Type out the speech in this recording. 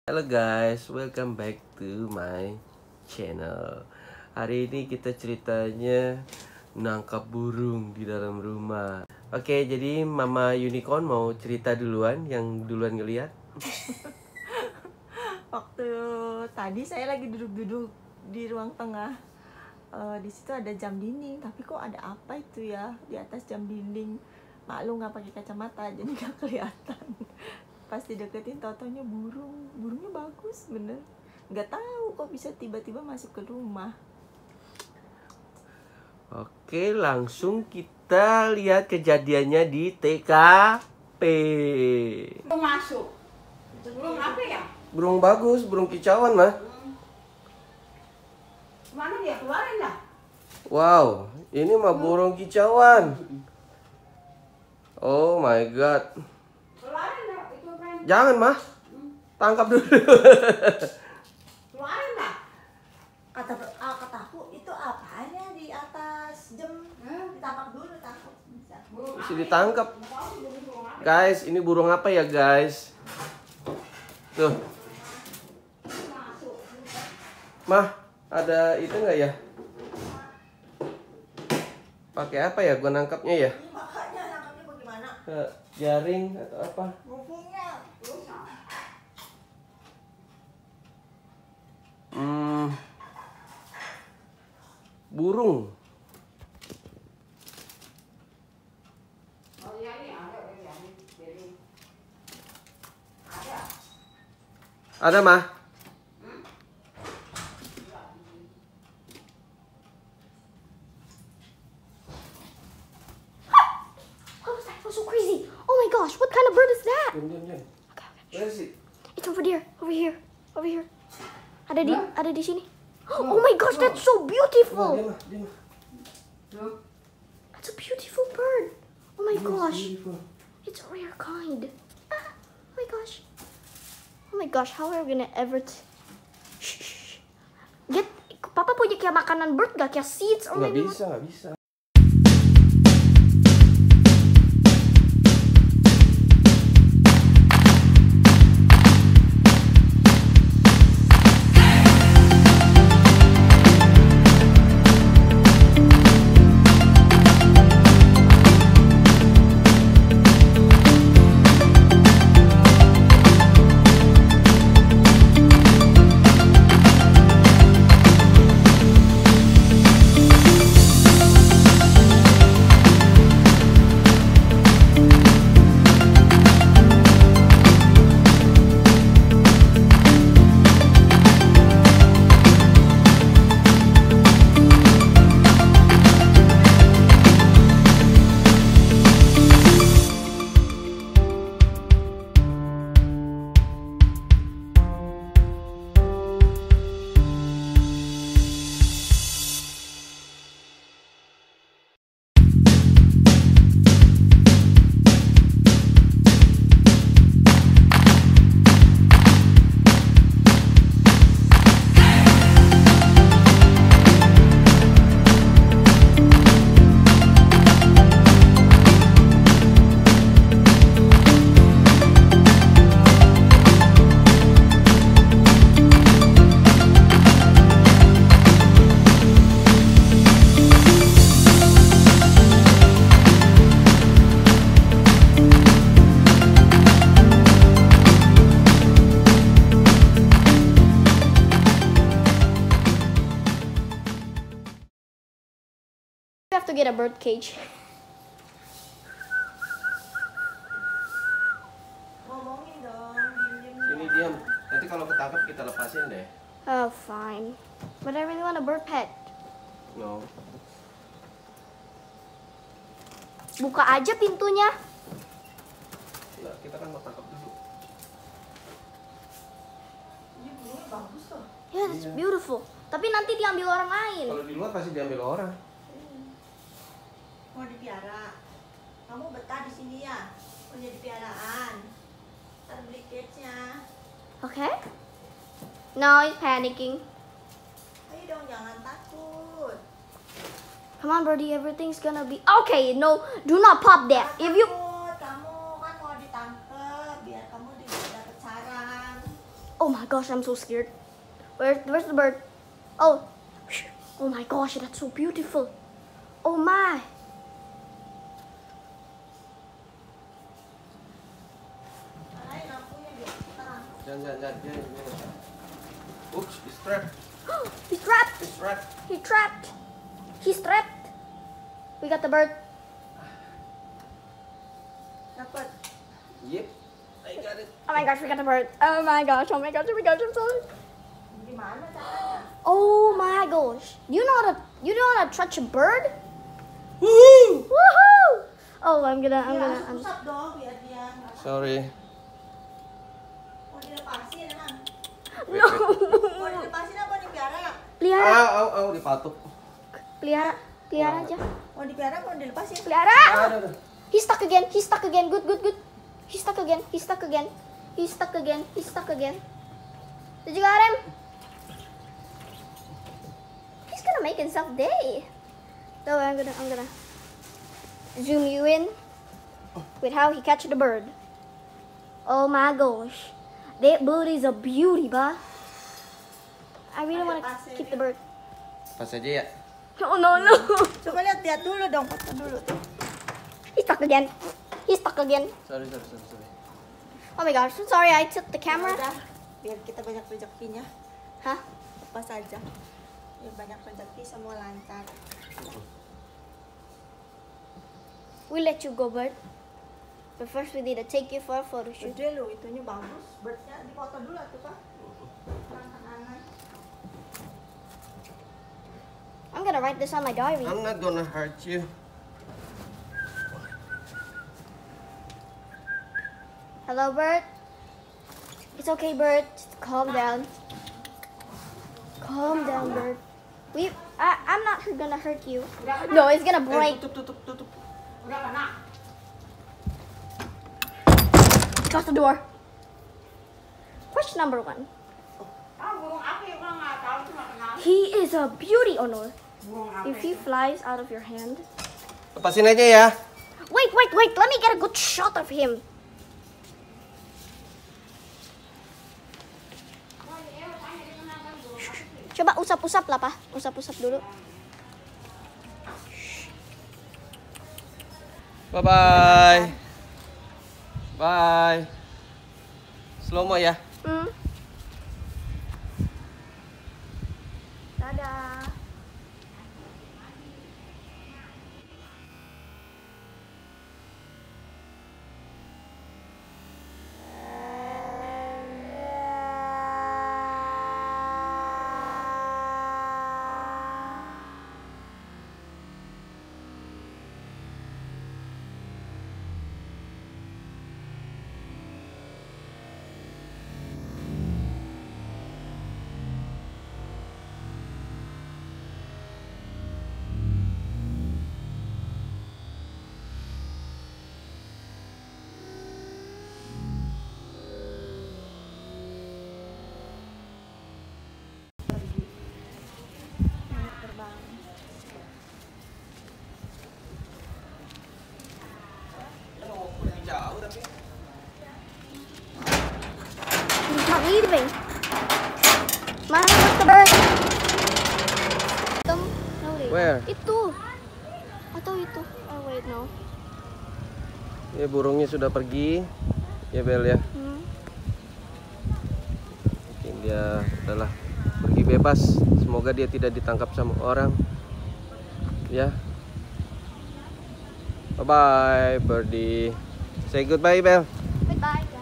Halo guys, welcome back to my channel. Hari ini kita ceritanya nangkap burung di dalam rumah. Oke, jadi Mama Unicorn mau cerita duluan, yang duluan ngeliat. Waktu tadi saya lagi duduk-duduk di ruang tengah. Di situ ada jam dinding, tapi kok ada apa itu ya di atas jam dinding? Maklum nggak pakai kacamata, jadi nggak kelihatan. Pas dideketin, tau-taunya burungnya bagus bener. Nggak tahu kok bisa tiba-tiba masuk ke rumah. Oke, langsung kita lihat kejadiannya di TKP. Masuk. Burung apa ya? Burung bagus, burung kicauan mah. Mana dia keluarin dah? Wow, ini mah burung kicauan. Oh my god. Keluarin dah itu kan. Jangan mah, tangkap dulu. Keluarin dah. Kata aku itu apanya di atas jam? Ditangkap dulu, takut bisa. Bisa ditangkap. Guys, ini burung apa ya guys? Tuh. Mah, ada itu nggak ya? Pakai apa ya gua nangkapnya ya? Makanya nangkapnya bagaimana? Jaring atau apa? Mumpungnya. Burung. Oh iya ini ada ya. Jadi ada. Ada mah? What was that? That was so crazy. Oh my gosh, what kind of bird is that? Diam. Okay. Where is it? It's over there. Over here. Ada di sini. Oh my gosh, that's so beautiful. Dia mah. That's a beautiful bird. Oh my gosh. Beautiful. It's a rare kind. Ah, oh my gosh. Oh my gosh, how are we gonna ever Shh. Papa punya kayak makanan bird gak? Kayak seeds or Nggak maybe bisa. we have to get a bird cage. Ngomongin dong, Ini diam. Nanti kalau ketangkep kita lepasin deh. Oh, fine. But I really want a bird pet. No. Buka aja pintunya. Nggak, kita kan mau tangkap dulu. Ini burungnya bagus tuh. Yeah, that's Iya. beautiful. Tapi nanti diambil orang lain. Kalau di luar pasti diambil orang. Mau dipiara. Kamu betah di sini ya? Punya piaraan. Ntar beli cage-nya. Okay? No, he's panicking. Ayo dong, jangan takut. Come on, birdie. Everything's gonna be okay. No, do not pop that. If you Takut, kamu kan mau ditangkep biar kamu tidak dapat sarang. Oh my gosh, I'm so scared. Where's the bird? Oh, oh my gosh, that's so beautiful. Oh my. Jangan. Oops, he's trapped. He's trapped. He's trapped. He's trapped. He's trapped. We got the bird. Dapat. Yep, I got it. Oh my gosh, we got the bird. Oh my gosh, I'm sorry. Gimana caranya? Oh my gosh. You know how to touch a bird? Woohoo! Woohoo! Oh, I'm Ya, gonna. susah dong biar dia nggak Sorry. mau dilepasin emang. No. Mau dilepasin apa dipiara? Pelihara, Au, dipatuk. pelihara aja. Mau dipiara mau dilepasin? Pelihara. Aduh. He's stuck again. Good. He's stuck again. Did you got him? He's gonna make himself day. So I'm gonna zoom you in with how he catch the bird. Oh my gosh. That bird is a beauty, bah. I really wanna keep the bird. Pas aja ya. Oh no. Coba lihat dulu dong, foto dulu tuh. He's stuck again. Sorry. Oh my gosh, I'm sorry I took the camera. Ya udah, biar kita banyak rezekinya. Hah? Apa saja. Biar banyak rezeki semua lancar. We let you go, bird. But first we need to take you for a photo shoot. Gede loh, itunya bagus. Birdnya dipoto dulu tuh Pak. Tangan-tangan. I'm gonna write this on my diary. I'm not gonna hurt you. Hello, bird. It's okay, bird. Just calm down. Bird. I'm not gonna hurt you. No, it's gonna break. Tutup. Udah kena. Close the door. Question number 1. Burung api gua nggak tahu cuma kenal. He is a beauty, Onur. Burung api. If he flies out of your hand. Lepasin aja ya. Wait. Let me get a good shot of him. Coba usap-usap lah, Pak. Usap-usap dulu. Bye. Bye. Slow mo ya. Dadah. Jauh tapi. He's not leaving. Mana where's the bird? No, wait. Where? Itu. Atau itu? Oh wait, no. Ya burungnya sudah pergi. Ya Bel ya. Mungkin dia adalah pergi bebas. Semoga dia tidak ditangkap sama orang. Ya. Bye bye birdie. Say goodbye Bel. Goodbye.